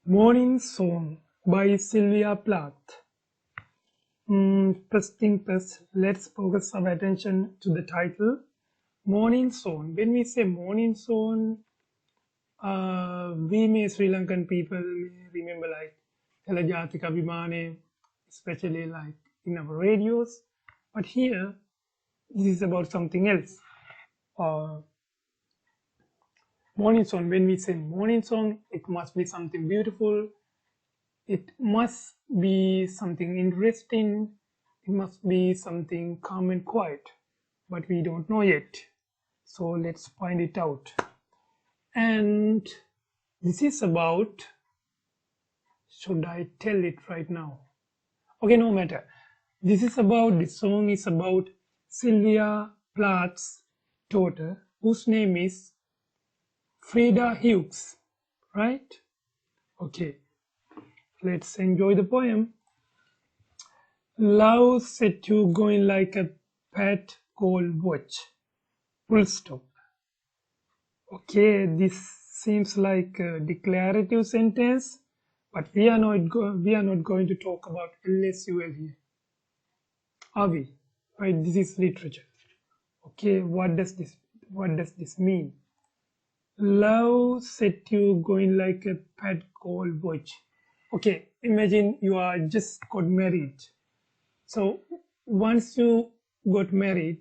Morning Song by Sylvia Plath. First thing first, let's focus our attention to the title Morning Song. When we say Morning Song, we may Sri Lankan people may remember like Telejatika Vimane, especially like in our radios. But here, this is about something else. Uh, Morning Song, when we say morning song, it must be something beautiful. It must be something interesting. It must be something calm and quiet. But we don't know yet. So let's find it out. And this is about, should I tell it right now? Okay, no matter. This song is about Sylvia Plath's daughter, whose name is Frida Hughes, right? Okay, let's enjoy the poem. Love set you going like a pet gold watch. Full stop. Okay, this seems like a declarative sentence, but we are not going to talk about LSUL here, are we? Right? This is literature. Okay, what does this mean? Love set you going like a pet gold watch. Okay, imagine you are just got married. So once you got married,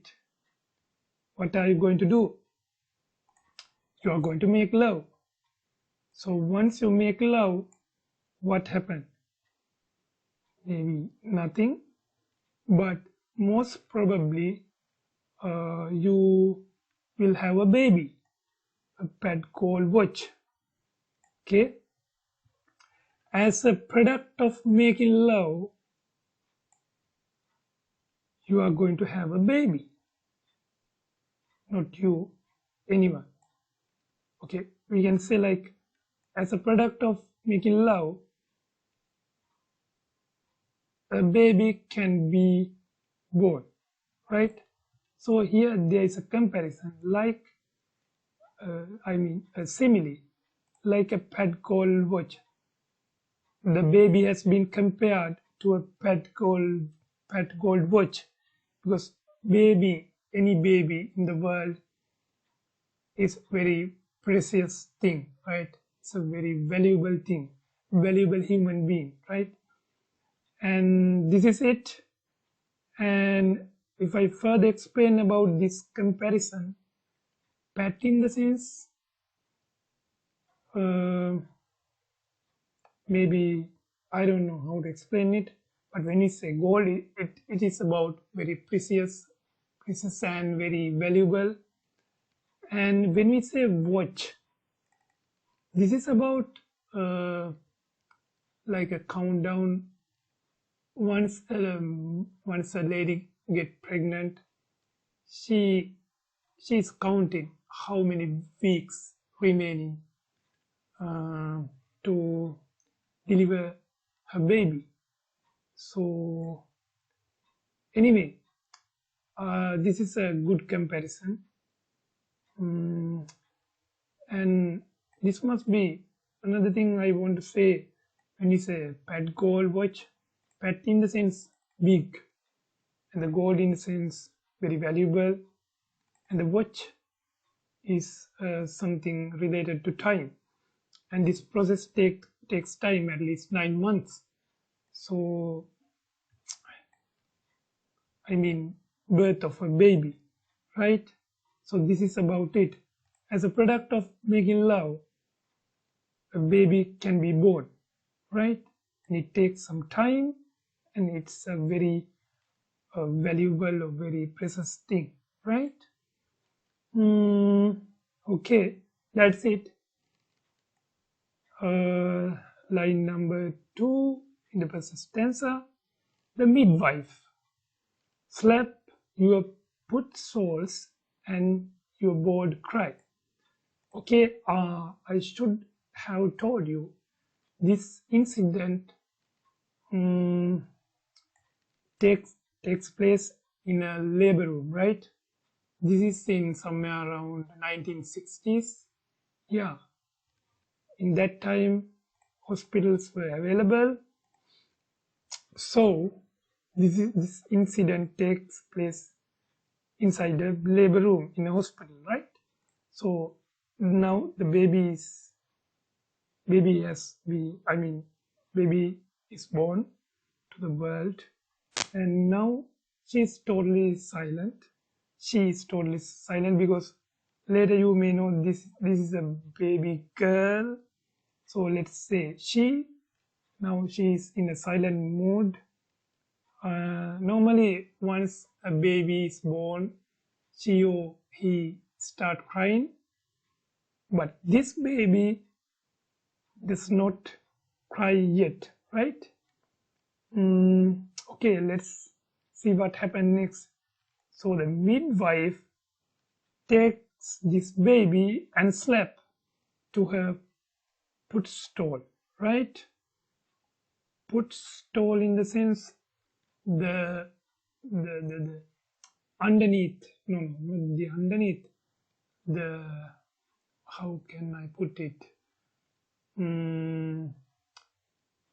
what are you going to do? You are going to make love. So once you make love, what happened? Maybe nothing, but most probably you will have a baby, a pet called watch. Okay. As a product of making love, you are going to have a baby. Not you, anyone. Okay, we can say like as a product of making love, a baby can be born, right? So here there is a comparison, like a simile, like a pet gold watch. The baby has been compared to a pet gold watch because any baby in the world is very precious thing, right? It's a very valuable thing, valuable human being, right? And this is it. And if I further explain about this comparison, pet in the sense, maybe I don't know how to explain it, but when we say gold, it is about very precious and very valuable. And when we say watch, this is about like a countdown. Once a lady get pregnant, she's counting how many weeks remaining to deliver her baby. So anyway, this is a good comparison. And this must be another thing I want to say when you say pet gold watch. Pet in the sense big, and the gold in the sense very valuable, and the watch is something related to time, and this process takes time, at least 9 months. So I mean birth of a baby, right? So this is about it. As a product of making love, a baby can be born, right? And it takes some time, and it's a very valuable or very precious thing, right? Okay, that's it. Line number 2 in the first stanza. The midwife. Slap your put soles and your board cry. Okay, I should have told you this incident takes place in a labor room, right? This is in somewhere around 1960s. Yeah, in that time hospitals were available. So this incident takes place inside a labor room in a hospital, right? So now the baby is born to the world, and now she's totally silent. She is totally silent because later you may know this is a baby girl. So let's say she is in a silent mode. Normally, once a baby is born, she or he start crying, but this baby does not cry yet, right? Okay, let's see what happened next. So the midwife takes this baby and slap to her footstool, right? Footstool in the sense the underneath, no, not the underneath, the, how can I put it?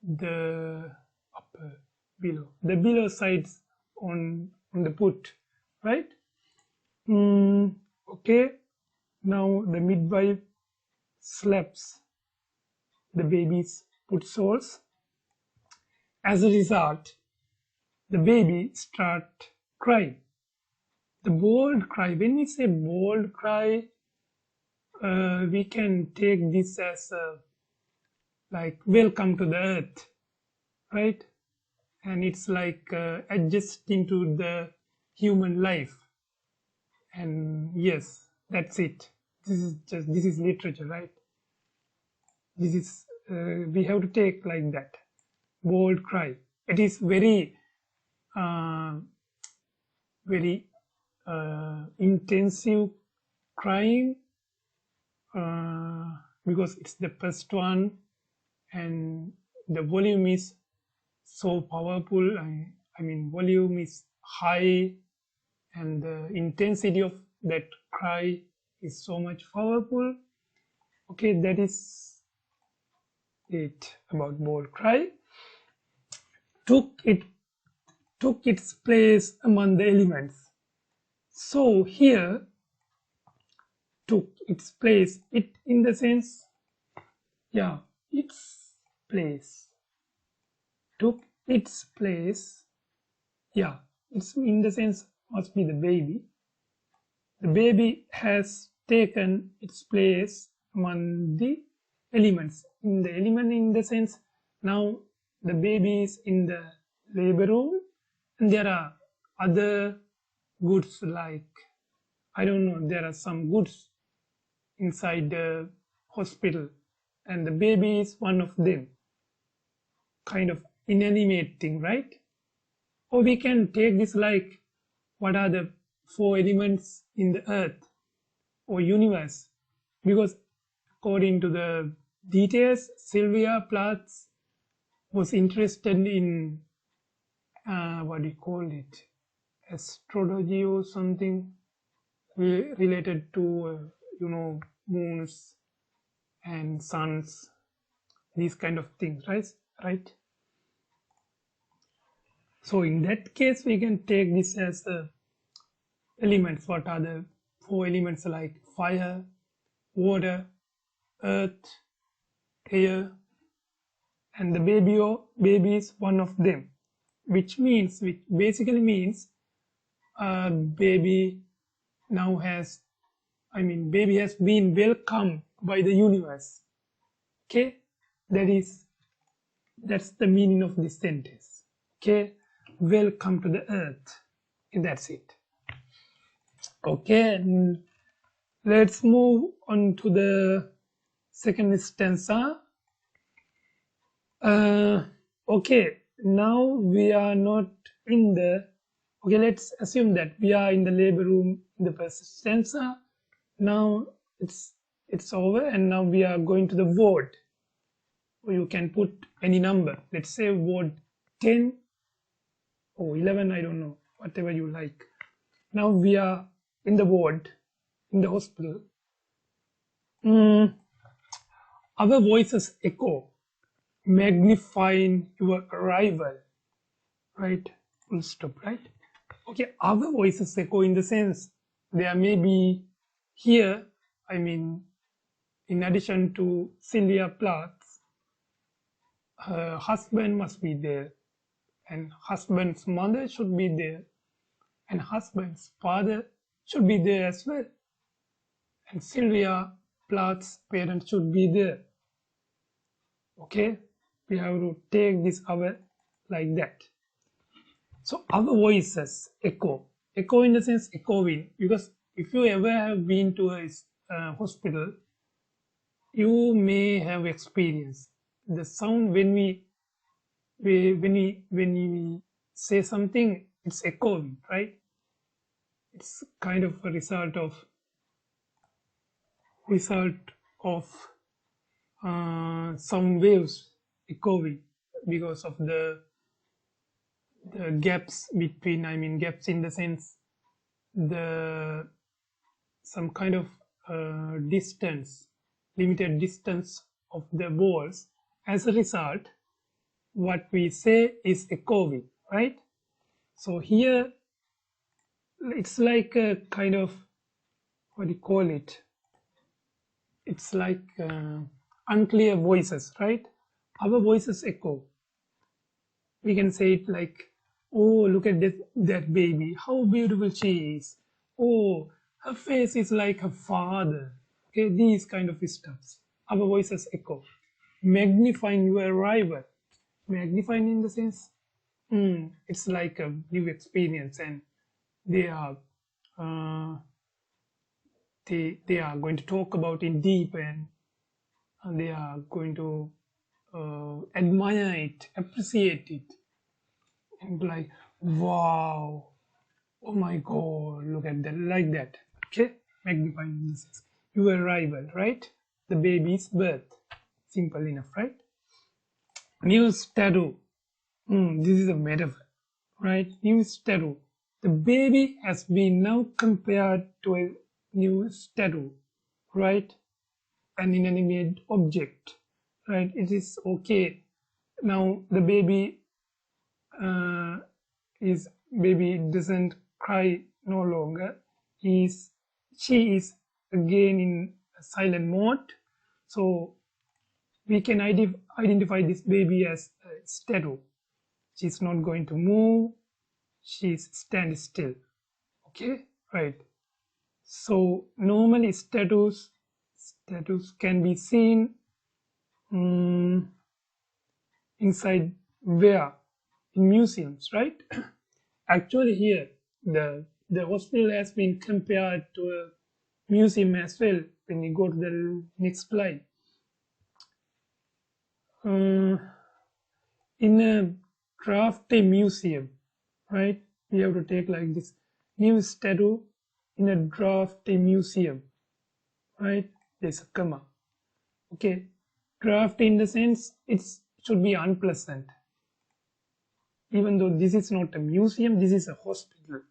The upper, below, the below sides on the foot, right? Okay, now the midwife slaps the baby's foot soles. As a result, the baby start crying. The bold cry, when we say bold cry, we can take this as like welcome to the earth, right? And it's like adjusting to the human life. And yes, that's it. This is literature, right? This is we have to take like that. Bold cry. It is very intensive crying because it's the first one, and the volume is so powerful. I mean, volume is high, and the intensity of that cry is so much powerful. Okay, that is it about bold cry. Took its place among the elements. So here, took its place, it in the sense, yeah, its place, took its place, yeah, it's in the sense must be the baby. The baby has taken its place among the elements. In the element, in the sense, now the baby is in the labor room, and there are other goods, like, I don't know, there are some goods inside the hospital, and the baby is one of them, kind of inanimate thing, right? Or we can take this like, what are the 4 elements in the earth or universe? Because according to the details, Sylvia Plath was interested in what do you call it, astrology or something related to moons and suns, these kind of things, right? So in that case, we can take this as elements. What are the 4 elements? Like fire, water, earth, air, and the baby is one of them, which basically means baby has been welcomed by the universe. Okay, that's the meaning of this sentence. Okay, welcome to the earth, and that's it. Okay, let's move on to the second stanza. Okay, now we are not in the, okay, let's assume that we are in the labor room in the first stanza. Now it's over, and now we are going to the ward. Or you can put any number. Let's say ward 10 or 11, I don't know, whatever you like. Now we are in the ward, in the hospital. Our voices echo. magnifying your arrival, right? Full stop, right? Okay, other voices echo in the sense there may be here, I mean, in addition to Sylvia Plath, her husband must be there, and husband's mother should be there, and husband's father should be there as well, and Sylvia Plath's parents should be there. Okay, we have to take this over like that. So other voices echo in the sense echoing, because if you ever have been to a hospital, you may have experienced the sound when we say something, it's echoing, right? It's kind of a result of some waves echoing because of the gaps between, I mean gaps in the sense the some kind of distance, limited distance of the walls. As a result, what we say is echoing, right? So here it's like a kind of, what do you call it? It's like unclear voices, right? Our voices echo. We can say it like, oh, look at that baby, how beautiful she is. Oh, her face is like her father. Okay, these kind of stuffs. Our voices echo. Magnifying your arrival. Magnifying in the sense, it's like a new experience, and they are uh, they are going to talk about in deep, and they are going to admire it, appreciate it, and like, wow, oh my god, look at that, like that. Okay, magnifying this is your arrival, right? The baby's birth. Simple enough, right? New statue. This is a metaphor, right? New statue. The baby has been now compared to a new statue, right? An inanimate object, right? It is okay. Now the uh, baby doesn't cry no longer. She is again in silent mode. So we can identify this baby as a statue. She's not going to move. She's stand still. Okay, right. So normally statues can be seen inside where, in museums, right? Actually here the hospital has been compared to a museum as well. When you go to the next slide, uh, in a crafty museum, right? We have to take like this new statue in a drafty museum, right? There's a comma. Okay, draft in the sense it should be unpleasant. Even though this is not a museum, this is a hospital.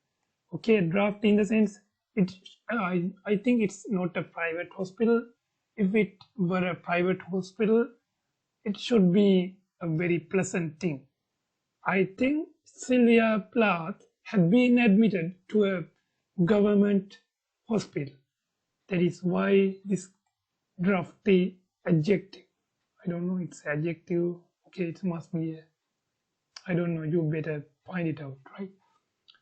Okay, draft in the sense it. I think it's not a private hospital. If it were a private hospital, it should be a very pleasant thing. I think Sylvia Plath had been admitted to a government hospital. That is why this drafty adjective. I don't know, it's adjective. Okay, it must be a, I don't know, you better find it out, right?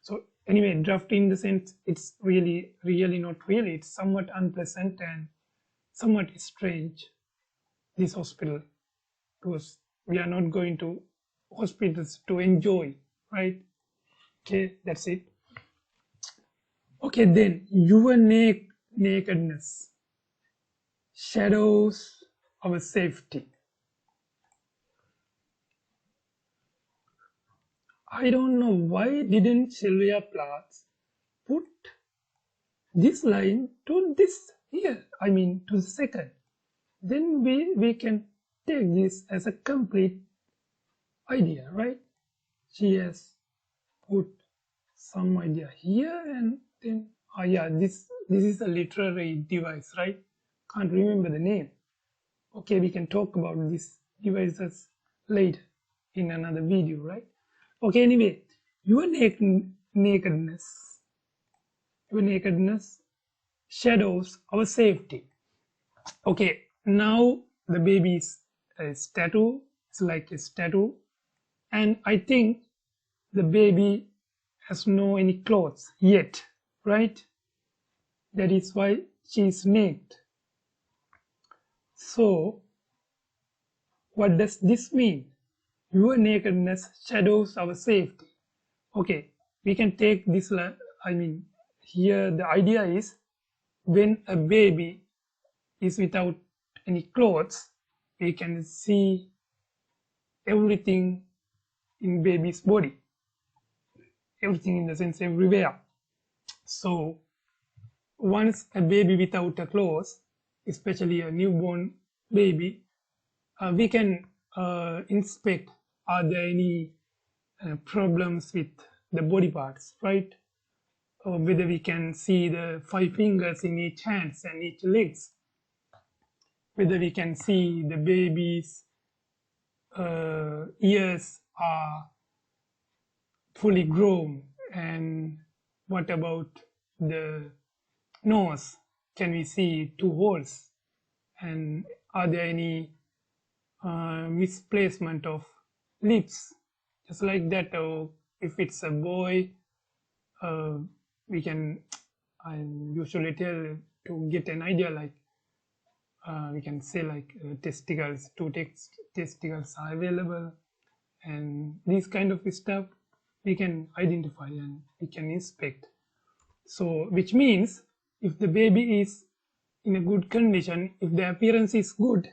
So anyway, drafty in the sense it's really not really, it's somewhat unpleasant and somewhat strange, this hospital, because we are not going to hospitals to enjoy, right? Okay, that's it. Okay, then your nakedness shadows our safety. I don't know why didn't Sylvia Plath put this line to this here, I mean to the second. Then we can take this as a complete idea, right? She has put some idea here, and then yeah, this is a literary device, right? Can't remember the name. Okay, we can talk about these devices later in another video, right? Okay, anyway, your nakedness, your nakedness shadows our safety. Okay, now the baby's statue, it's like a statue, and I think the baby has no any clothes yet, right? That is why she is naked. So, what does this mean? Your nakedness shadows our safety. Okay, we can take this, I mean, here the idea is when a baby is without any clothes, we can see everything in baby's body, everything in the sense everywhere. So once a baby without a clothes, especially a newborn baby, we can inspect are there any problems with the body parts, right? Or whether we can see the 5 fingers in each hands and each legs, whether we can see the baby's ears are fully grown, and what about the nose? Can we see 2 holes? And are there any misplacement of lips? Just like that, or if it's a boy, we can, I usually tell to get an idea, like we can say like testicles, 2 testicles are available, and these kind of stuff we can identify and we can inspect. So which means if the baby is in a good condition, if the appearance is good,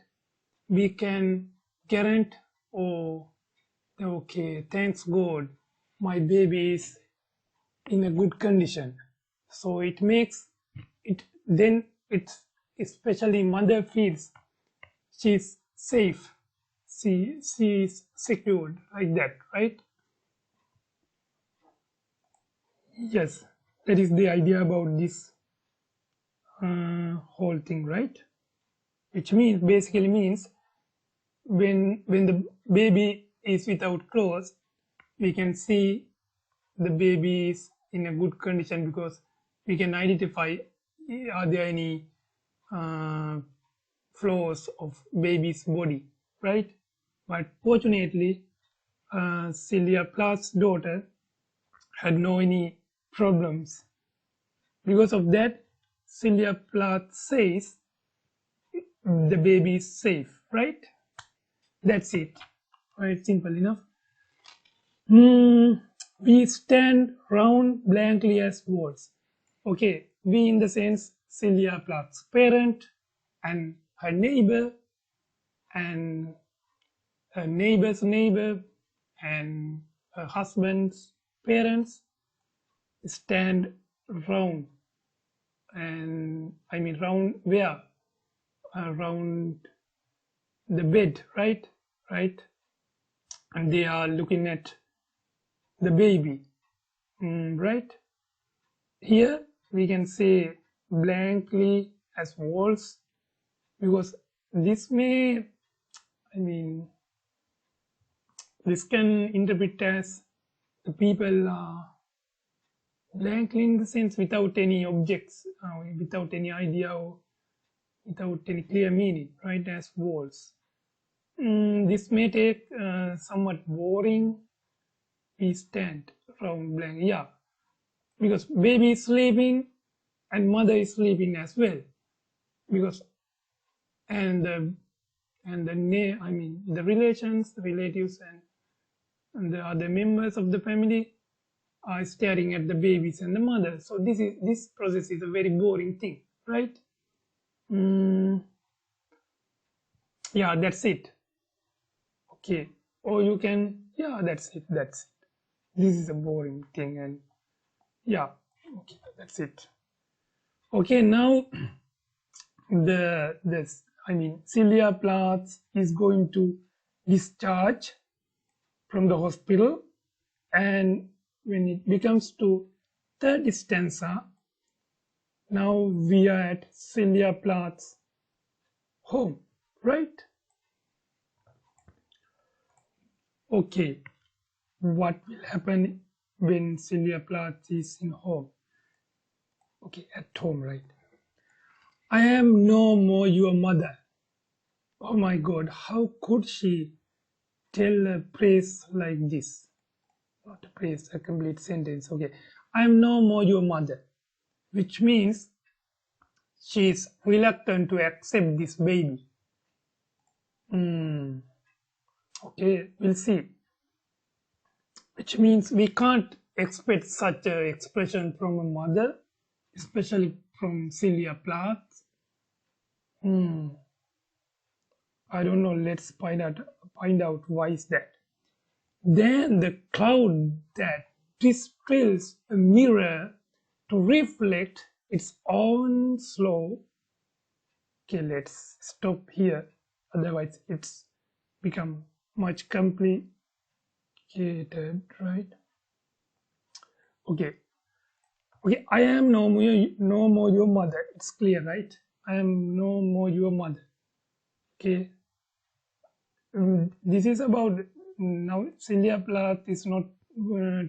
we can guarantee, oh okay, thanks God, my baby is in a good condition. So it makes it, then it's, especially mother feels she's safe, she is secured, like that, right? Yes, that is the idea about this whole thing, right? Which means, basically means, when the baby is without clothes, we can see the baby is in a good condition, because we can identify are there any uh, flaws of baby's body, right? But fortunately, Sylvia Plath's daughter had no any problems. Because of that, Sylvia Plath says the baby is safe, right? That's it. Right, simple enough. We stand round blankly as walls. Okay, we in the sense Sylvia Plath's parent and her neighbor and her neighbor's neighbor and her husband's parents stand round, and I mean round where? Around the bed, right? Right? And they are looking at the baby, right? Here we can say blankly as walls, because this may, I mean, this can interpret as the people are blankly in the sense without any objects, without any idea, or without any clear meaning, right? As walls. This may take somewhat boring. We stand round blank, yeah, because baby is sleeping and mother is sleeping as well, because I mean the relations, the relatives, and the other members of the family are staring at the babies and the mother. So this process is a very boring thing, right? Yeah, that's it. Okay, or you can, yeah, that's it. This is a boring thing, and yeah, okay, that's it. Okay, now this, I mean, Sylvia Plath is going to discharge from the hospital, and when it becomes to third stanza, now we are at Sylvia Plath's home, right? Okay, what will happen when Sylvia Plath is in home? Okay, at home, right? I am no more your mother. Oh my God, how could she tell a phrase like this? Not a phrase, a complete sentence. Okay, I am no more your mother, which means she is reluctant to accept this baby. Okay, we'll see. Which means we can't expect such an expression from a mother, especially from Sylvia Plath. I don't know. Let's find out why is that. Then the cloud that distills a mirror to reflect its own slow. Okay, let's stop here. Otherwise, it's become much complicated, right? Okay. Okay, I am no more your mother. It's clear, right? I am no more your mother. Okay. This is about now. Sylvia Plath is not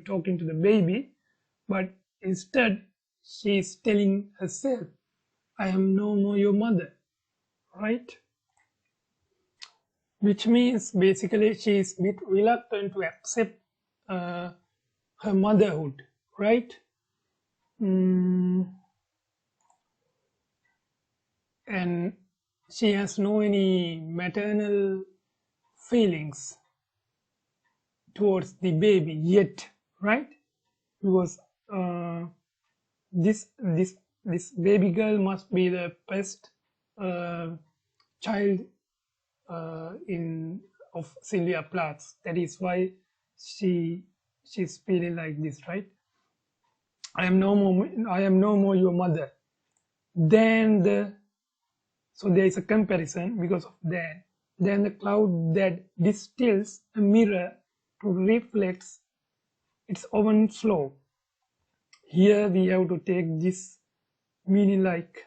talking to the baby, but instead she is telling herself, "I am no more your mother," right? Which means basically she is a bit reluctant to accept uh, her motherhood, right? And she has no any maternal feelings towards the baby yet, right? Because this this this baby girl must be the best uh, child in of Sylvia Plath. That is why she's feeling like this, right? I am no more your mother. Then so there is a comparison because of that. Then the cloud that distills a mirror to reflect its own flow. Here we have to take this meaning like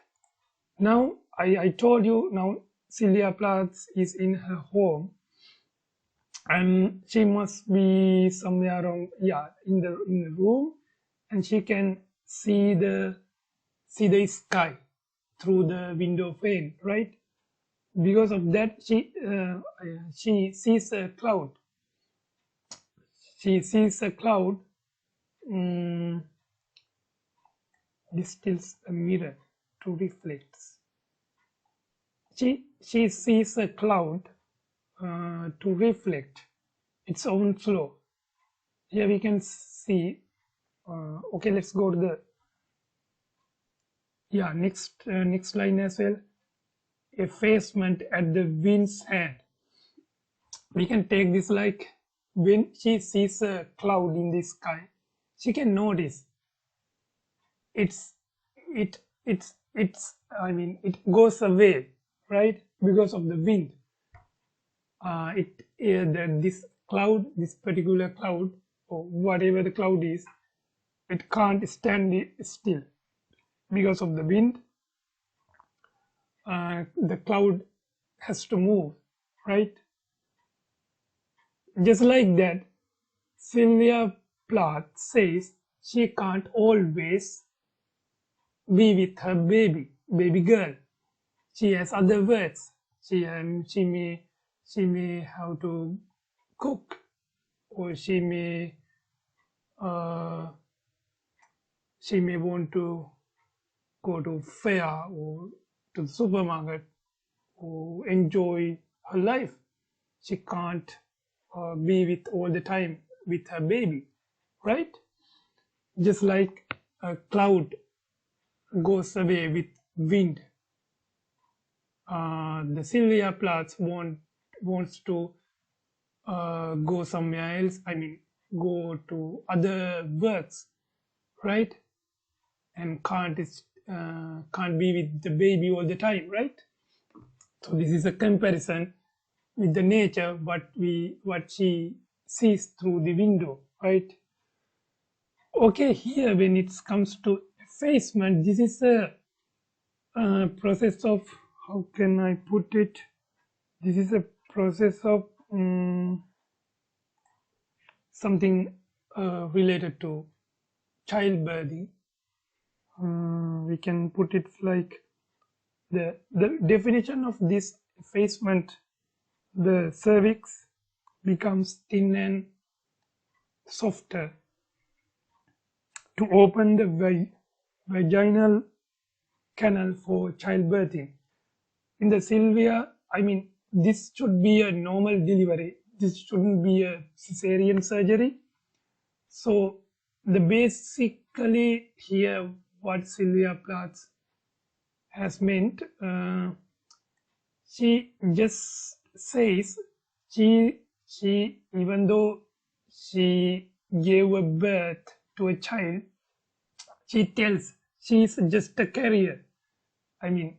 now I told you now Sylvia Plath is in her home and she must be somewhere around in the room and she can see the sky through the window pane, right? Because of that she sees a cloud. She sees a cloud distills a mirror to reflect. She sees a cloud to reflect its own flow. Here we can see. Okay, let's go to the next line as well. Effacement at the wind's hand. We can take this like when she sees a cloud in the sky, she can notice it's it's I mean it goes away, right? Because of the wind. This cloud, this particular cloud, or whatever the cloud is, it can't stand still because of the wind. The cloud has to move, right? Just like that, Sylvia Plath says she can't always be with her baby girl. She has other works. She may have to cook, or uh, she may want to go to fair or to the supermarket or enjoy her life. She can't be with all the time with her baby, right? Just like a cloud goes away with wind. The Sylvia Plath wants to go somewhere else. I mean, go to other works, right? And can't be with the baby all the time, right? So this is a comparison with the nature what she sees through the window, right? Okay, here when it comes to effacement, this is a process of, how can I put it? This is a process of something related to childbirthing. We can put it like the definition of this effacement: the cervix becomes thin and softer to open the vaginal canal for childbirthing. In the Sylvia, I mean, this should be a normal delivery. This shouldn't be a cesarean surgery. So the basically here what Sylvia Plath has meant, she just says she even though she gave a birth to a child, she tells she is just a carrier. I mean,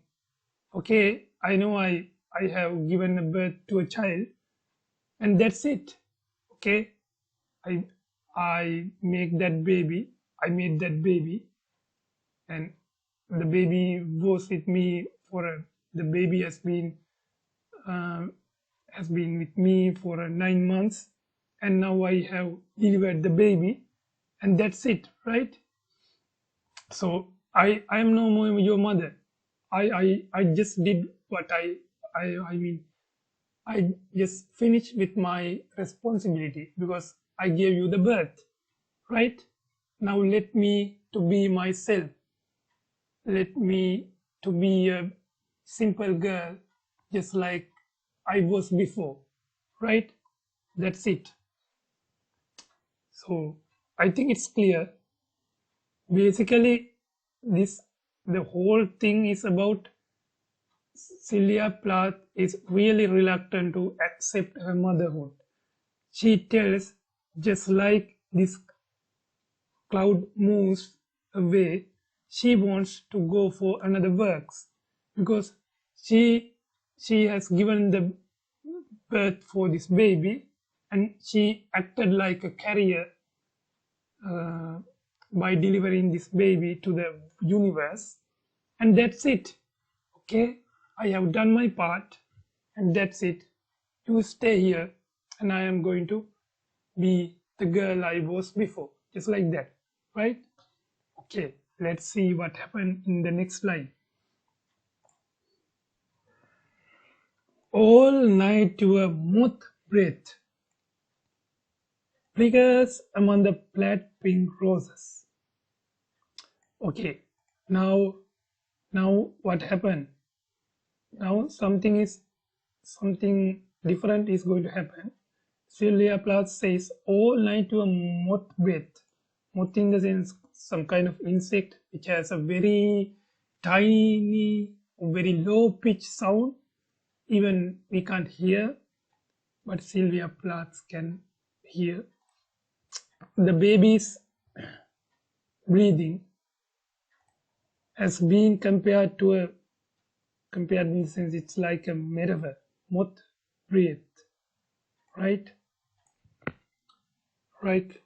okay, I know I have given a birth to a child, and that's it. Okay, I I make that baby. I made that baby, and the baby was with me for the baby uh, has been with me for 9 months, and now I have delivered the baby, and that's it, right? So I am no more your mother. I just did what I mean, I just finished with my responsibility because I gave you the birth, right? Now let me to be myself. Let me to be a simple girl just like I was before, right? That's it. So I think it's clear. Basically, this the whole thing is about Sylvia Plath is really reluctant to accept her motherhood. She tells, just like this cloud moves away, she wants to go for another works because she she has given the birth for this baby, and she acted like a carrier uh, by delivering this baby to the universe, and that's it. Okay, I have done my part, and that's it. You stay here, and I am going to be the girl I was before, just like that, right? Okay, let's see what happened in the next line. All night your moth breath flickers among the plaid pink roses. Okay, now what happened? Now something different is going to happen. Sylvia Plath says all night to a moth breath. Moth in the sense some kind of insect which has a very tiny, very low pitch sound. Even we can't hear, but Sylvia Plath can hear. The baby's breathing has been compared in the sense it's like a metaphor. Moth breath, right? Right,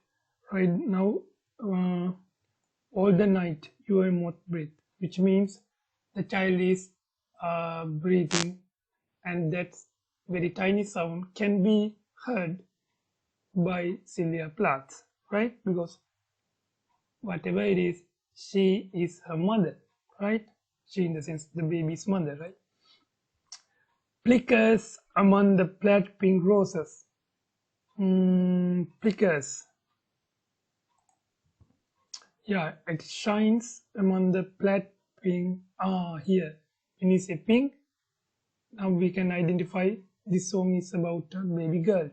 right now, all the night you are moth breath, which means the child is breathing, and that very tiny sound can be heard by Sylvia Plath, right? Because whatever it is, she is her mother, right? She, in the sense, the baby's mother, right? Flickers among the plaid pink roses. Flickers. Yeah, it shines among the plaid pink. Here. When you say pink, now we can identify this song is about a baby girl,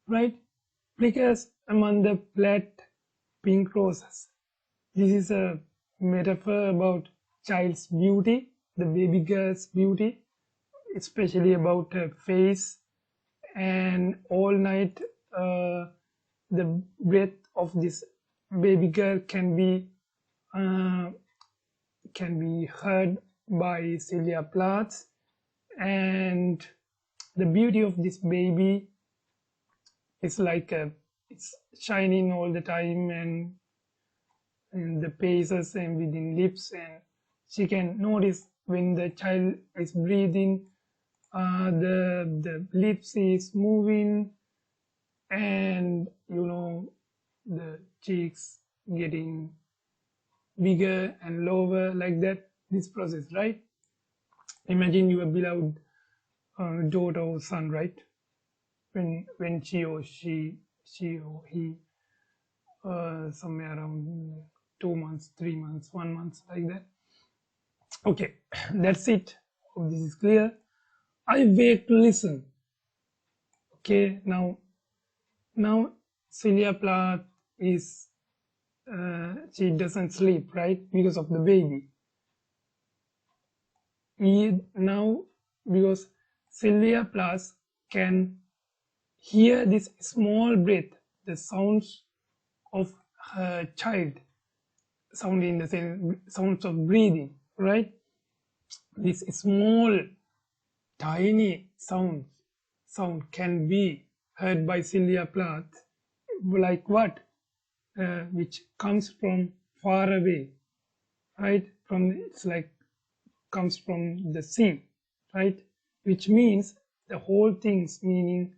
right? Flickers among the plaid pink roses. This is a metaphor about child's beauty, the baby girl's beauty, especially about her face, and all night the breath of this baby girl uh, can be heard by Sylvia Plath, and the beauty of this baby is like it's shining all the time, and the faces and within lips, and she can notice when the child is breathing, the lips is moving, and the cheeks getting bigger and lower, like that, this process, right? Imagine your beloved daughter or son, right? When she or he somewhere around 2 months, 3 months, 1 month, like that. Okay, that's it. Hope this is clear. I wait to listen. Okay, now Celia Plath is she doesn't sleep, right, because of the baby. Now because Sylvia Plath can hear this small breath, the sounds of her child, sound in the sense sounds of breathing, right? This small, tiny sound can be heard by Sylvia Plath, like what? Which comes from far away, right? From it's like comes from the sea, right? Which means the whole thing's meaning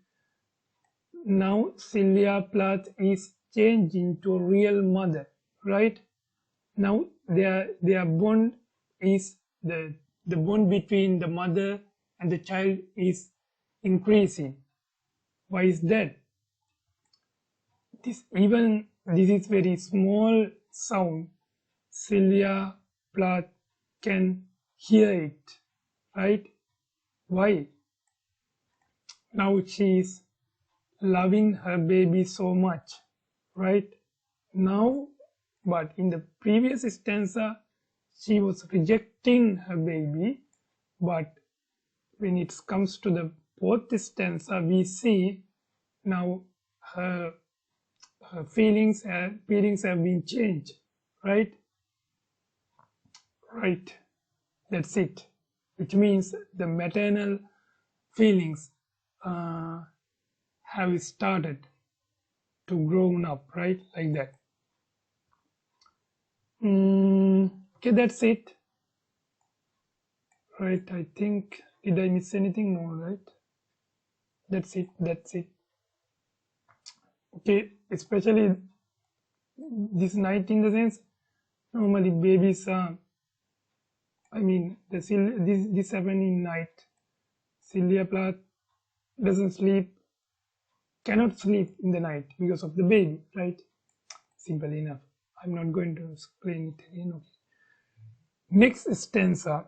now Sylvia Plath is changing to a real mother, right? Now their bond is the bond between the mother and the child is increasing. Why is that? This is very small sound. Sylvia Plath can hear it, right? Why? Now she is loving her baby so much, right? Now, but in the previous stanza, she was rejecting her baby, but when it comes to the fourth stanza, we see now her feelings have been changed, right? Right. That's it. Which means the maternal feelings have started to grown up, right? Like that. Okay, that's it. Right, I think, did I miss anything? No, right? That's it. Okay, especially this night, in the sense, normally babies are, this happened in night. Sylvia Plath doesn't sleep, cannot sleep in the night because of the baby, right? Simple enough. I'm not going to explain it again. Okay. Next stanza.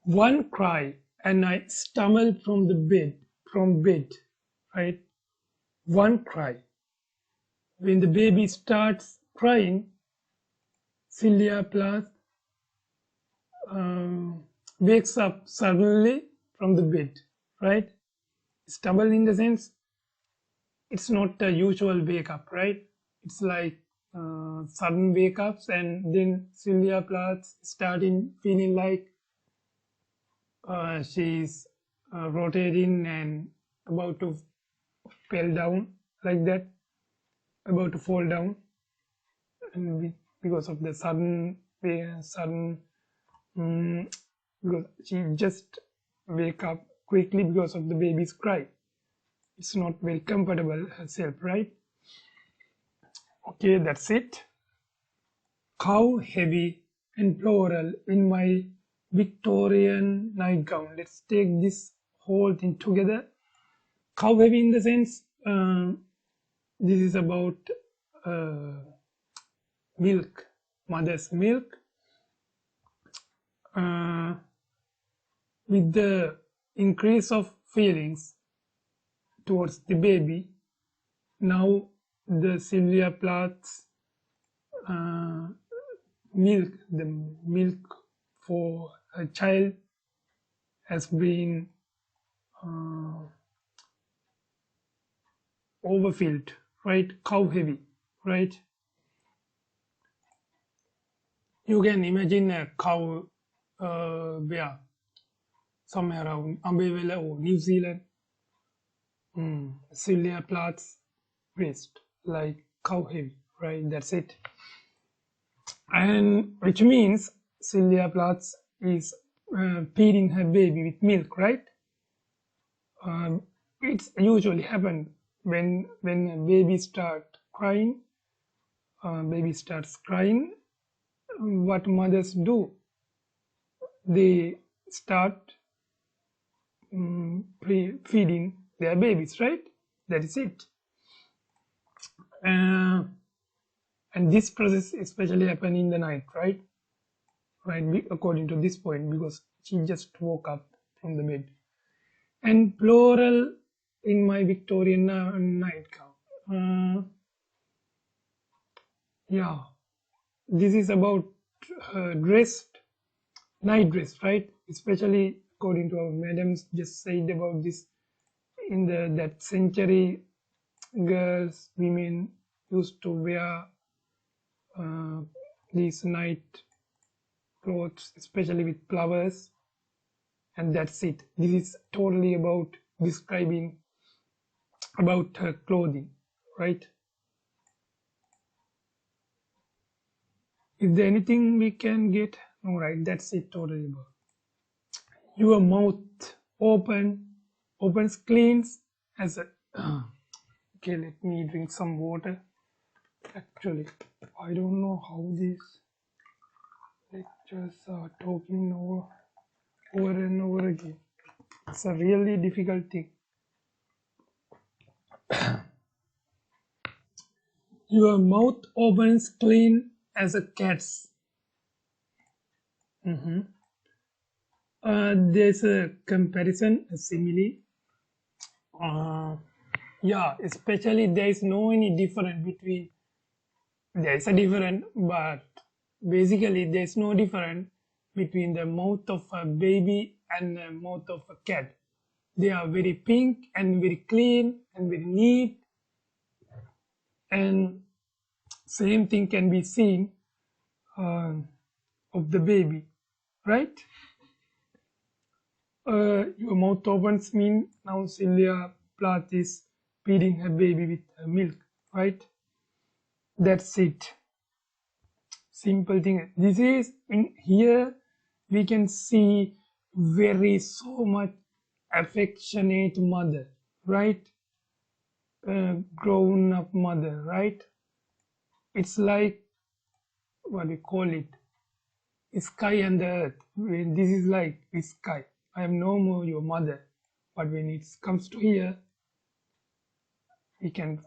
One cry and I stumbled from bed, right? One cry. When the baby starts crying, Sylvia Plath wakes up suddenly from the bed, right? Stumble in the sense, it's not a usual wake up, right? It's like sudden wake ups, and then Sylvia Plath starting feeling like she's rotating and about to fell down, like that, about to fall down, and because of the sudden because she just wake up quickly because of the baby's cry. It's not very comfortable herself, right? Okay, that's it. Cow heavy and floral in my Victorian nightgown. Let's take this whole thing together. Cow heavy in the sense, this is about milk, mother's milk. With the increase of feelings towards the baby, now the Sylvia Plath's the milk for a child has been overfilled, right? Cow heavy, right? You can imagine a cow where somewhere around Ambevela or New Zealand, Sylvia Plath's breast, like cow heavy, right? That's it. And which means Sylvia Plath is feeding her baby with milk, right? It's usually happen when a baby starts crying, what mothers do, they start feeding their babies, right? That is it. And this process especially happen in the night, right? According to this point, because she just woke up from the bed. And plural in my Victorian nightgown. Yeah, this is about night dress, right? Especially according to our madams just said about this in that century, women used to wear these night clothes, especially with flowers, and that's it. This is totally about describing about her clothing, right? Is there anything we can get? No, right? That's it. Totally about your mouth opens cleans as a. Okay, let me drink some water. Actually, I don't know how these lectures are talking over and over again. It's a really difficult thing. Your mouth opens clean as a cat's. There's a comparison, a simile. Yeah, especially there is no any difference between. There is a difference, but basically there is no difference between the mouth of a baby and the mouth of a cat. They are very pink and very clean and very neat, and same thing can be seen of the baby, right? Your mouth opens mean now Sylvia Plath is feeding her baby with her milk, right? That's it. Simple thing. This is in here we can see very so much affectionate mother, right? Grown up mother, right? It's like what we call it, sky and the earth. When this is like sky, I am no more your mother, but when it comes to here, we can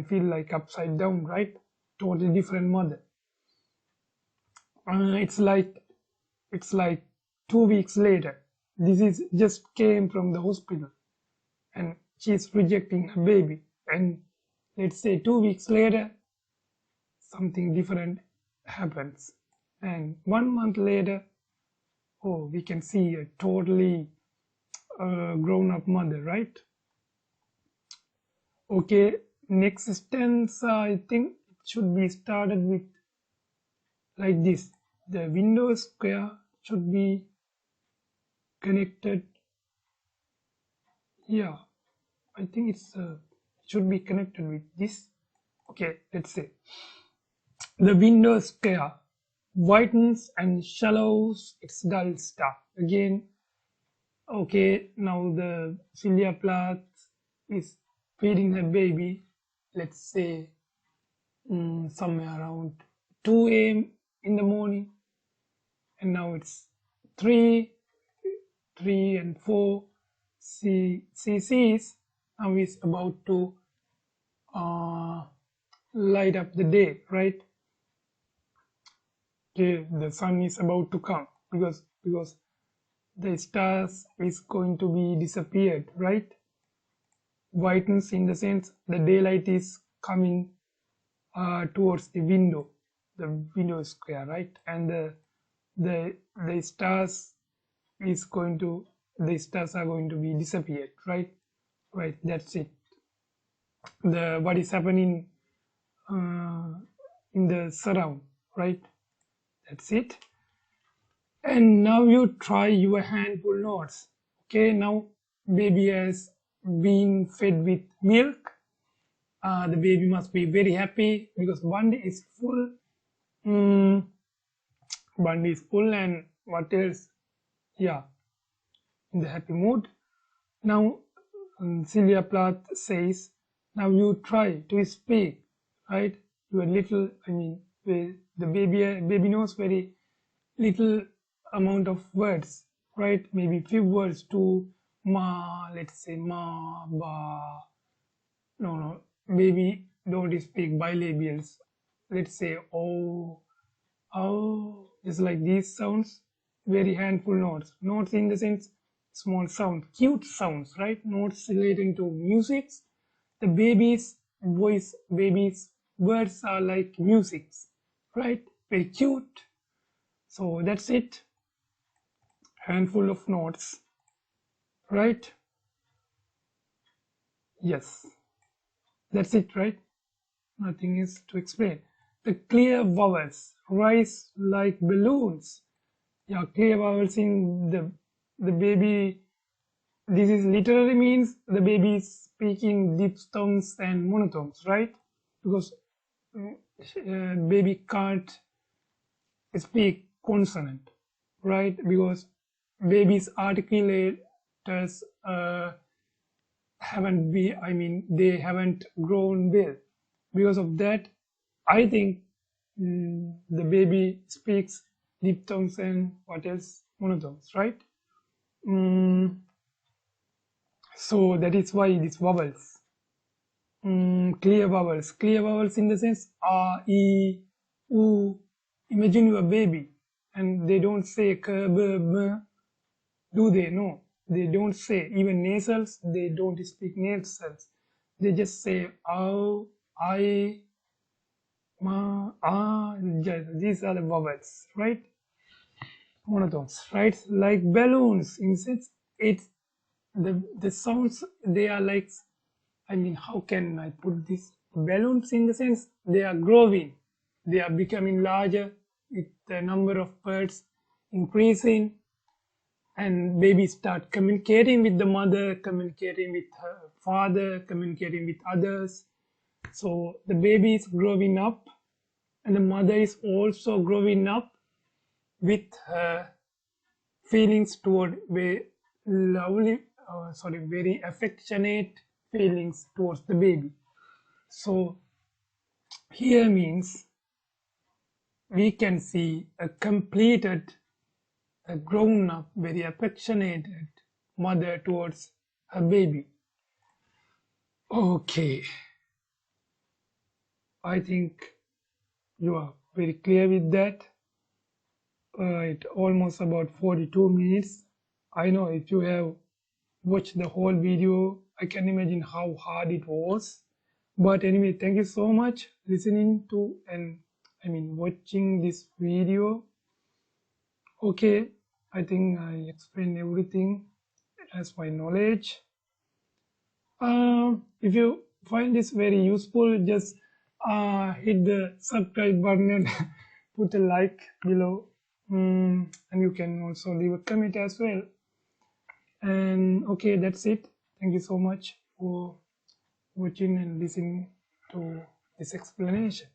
feel like upside down, right? Totally different mother. It's like 2 weeks later. This is just came from the hospital, and she's rejecting her baby. And let's say 2 weeks later, something different happens, and 1 month later, oh, we can see a totally grown-up mother, right? Okay, next stanza, I think it should be started with like this. The window square should be connected. Yeah, I think it should be connected with this. Okay, let's say the window square whitens and shallows its dull star. Again, okay, now the Sylvia Plath is feeding her baby, let's say somewhere around 2 a.m. in the morning, and now it's 3 and 4. She sees now is about to light up the day, right? Okay, the sun is about to come because the stars is going to be disappeared, right? Whitens in the sense the daylight is coming towards the window square, right? And the stars are going to be disappeared, right? Right, that's it. What is happening in the surround, right? That's it. And now you try your handful notes. Okay, now baby has been fed with milk. The baby must be very happy because one day is full. One day is full, and what else? Yeah, in the happy mood. Now Sylvia Plath says Now you try to speak, right? You are little, the baby knows very little amount of words, right? Maybe few words to ma, let's say ma, ba. No, baby don't speak bilabials. Let's say oh, oh, just like these sounds, very handful notes. Notes in the sense small sound, cute sounds, right? Notes relating to music. The baby's voice, baby's words are like musics, right? Very cute. So that's it. Handful of notes, right? Yes, that's it, right? Nothing is to explain. The clear vowels rise like balloons. Yeah, clear vowels in the baby. This is literally means the baby is speaking diphthongs and monotones, right? Because baby can't speak consonant, right? Because babies articulators haven't be they haven't grown well. Because of that, I think the baby speaks diphthongs and what else, monotones, right? mm, so that is why these vowels, clear vowels in the sense a, e, u. Imagine you a baby and they don't say k, b, m. Do they? No, they don't say. Even nasals, they don't speak nasals. They just say ow, I, ma, ah. These are the vowels, right? Monotones, right? Like balloons. In sense, it's the sounds. They are like. How can I put this? Balloons in the sense they are growing. They are becoming larger with the number of birds increasing, and babies start communicating with the mother, communicating with her father, communicating with others. So the baby is growing up and the mother is also growing up with her feelings toward very lovely, very affectionate feelings towards the baby. So here means we can see a completed, a grown up, very affectionate mother towards her baby. Okay, I think you are very clear with that. It almost about 42 minutes. I know if you have watched the whole video, I can imagine how hard it was. But anyway, thank you so much listening to and watching this video. Okay, I think I explained everything as my knowledge. If you find this very useful, just hit the subscribe button and put a like below. And you can also leave a comment as well. And okay, that's it. Thank you so much for watching and listening to this explanation.